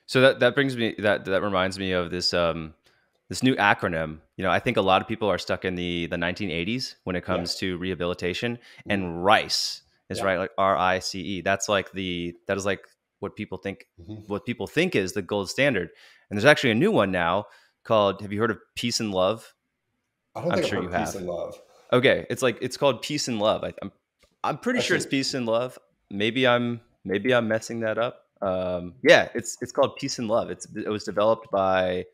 So that brings me that reminds me of this this new acronym. I think a lot of people are stuck in the 1980s when it Yeah. comes to rehabilitation, Mhm. and RICE is Yeah. right, like RICE. That is like what people think Mhm. is the gold standard. And there's actually a new one now called. Have you heard of Peace and Love? I don't I'm think I've sure you heard peace have. and love. Okay, it's called Peace and Love. I'm pretty sure it's Actually, Peace and Love. Maybe I'm messing that up. Yeah, it's called Peace and Love. It was developed by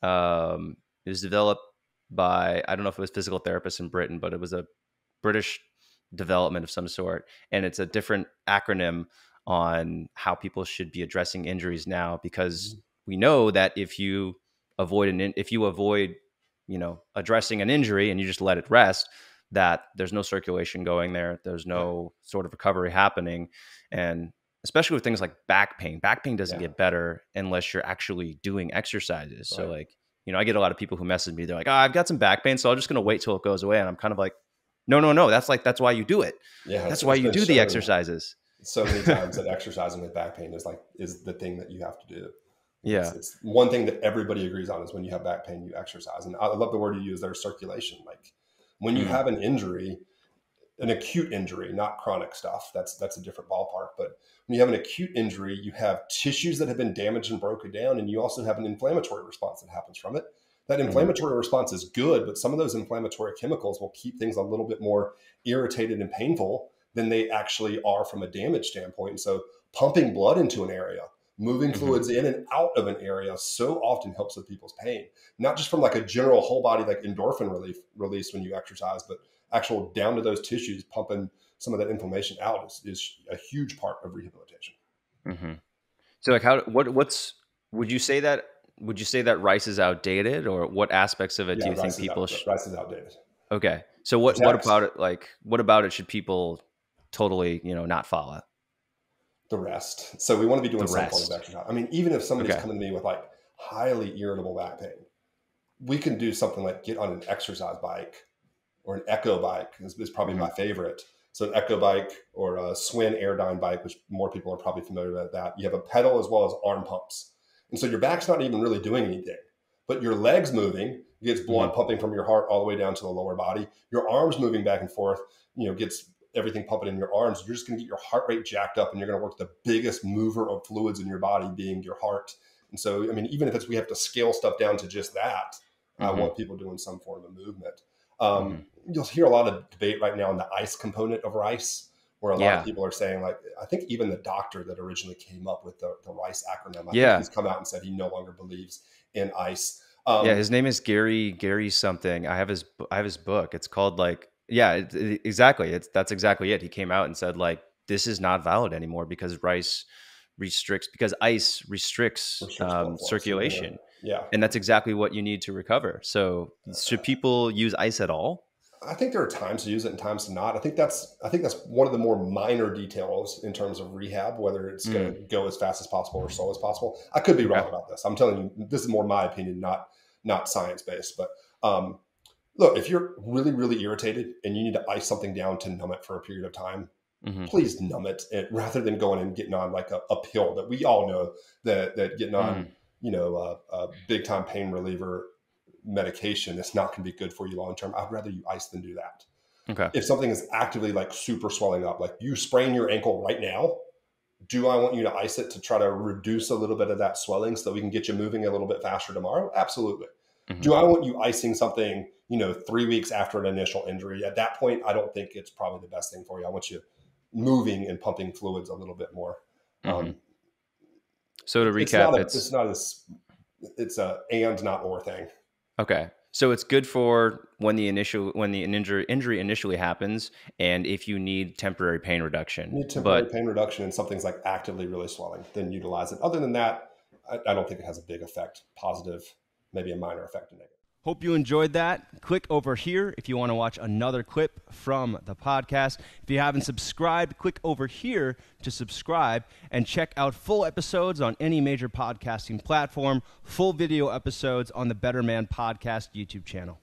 um, I don't know if it was physical therapists in Britain, but it was a British development of some sort, and it's a different acronym on how people should be addressing injuries now, because mhm. we know that if you avoid addressing an injury and you just let it rest, that there's no circulation going there, there's Yeah. no sort of recovery happening. And especially with things like back pain doesn't Yeah. get better unless you're actually doing exercises. So Right. like, I get a lot of people who message me, they're like, I've got some back pain, so I'm just going to wait till it goes away. And I'm kind of like, no, that's why you do it. Yeah. That's why It's you been do the shown exercises. so many times that exercising with back pain is the thing that you have to do. Yeah. It's one thing that everybody agrees on is when you have back pain, you exercise. And I love the word you use there, circulation. Like when you Mm, have an injury, an acute injury, not chronic stuff. That's a different ballpark. But when you have an acute injury, you have tissues that have been damaged and broken down, and you also have an inflammatory response that happens from it. That mhm, inflammatory response is good, but some of those inflammatory chemicals will keep things a little bit more irritated and painful than they actually are from a damage standpoint. And so pumping blood into an area, moving mhm. fluids in and out of an area so often helps with people's pain, not just from like a general whole body, like endorphin release when you exercise, but actual down to those tissues, pumping some of that inflammation out is a huge part of rehabilitation. Mhm. So like would you say that rice is outdated, or what aspects of it do Yeah, you think people rice is outdated. okay. So what Protects about it, like what about it should people totally, not follow? the rest. So we want to be The doing some form of rest. exercise. I mean, even if somebody's Okay. coming to me with like highly irritable back pain, we can do something like get on an exercise bike, or an echo bike is probably Mhm. my favorite. So an echo bike or a Swin Airdyne bike, which more people are probably familiar with that. You have a pedal as well as arm pumps. And so your back's not even really doing anything, but your legs moving gets blood Mhm. pumping from your heart all the way down to the lower body. Your arms moving back and forth, gets everything pumping in your arms. You're just going to get your heart rate jacked up, and you're going to work the biggest mover of fluids in your body being your heart. And so, I mean, even if we have to scale stuff down to just that, I Mhm. want people doing some form of movement. Mhm. You'll hear a lot of debate right now on the ice component of rice, where a lot of Yeah. people are saying, like, I think even the doctor that originally came up with the rice acronym, I think Yeah. he's come out and said he no longer believes in ice. Yeah, his name is Gary something. I have his book. It's called like, yeah, exactly. That's exactly it. He came out and said like, this is not valid anymore because ice restricts Restricts blood flow. So you're gonna, circulation, yeah. and that's exactly what you need to recover. So should people use ice at all? I think there are times to use it and times to not. I think that's one of the more minor details in terms of rehab, whether it's going Mm, to go as fast as possible or slow as possible. I could be okay. wrong about this. I'm telling you, this is more my opinion, not science based. But um, look, if you're really really irritated and you need to ice something down to numb it for a period of time, Hmm. please numb it, rather than going and getting on like a pill that we all know that getting on, Mm, a big time pain reliever medication is not going to be good for you long term. I'd rather you ice than do that. okay. If something is actively like super swelling up, like you sprain your ankle right now, do I want you to ice it to try to reduce a little bit of that swelling so that we can get you moving a little bit faster tomorrow? Absolutely. Hmm. Do I want you icing something, 3 weeks after an initial injury? At that point, I don't think it's probably the best thing for you. I want you moving and pumping fluids a little bit more. Hmm. Um, So to it's recap, not a, it's it's not a, it's a and not or thing. okay. So it's good for when an injury initially happens, and if you need temporary pain reduction. Need temporary But pain reduction and something's like actively really swelling, then utilize it. Other than that, I don't think it has a big effect, positive, maybe a minor effect in negative. hope you enjoyed that. Click over here if you want to watch another clip from the podcast. If you haven't subscribed, click over here to subscribe and check out full episodes on any major podcasting platform, full video episodes on the Better Man Podcast YouTube channel.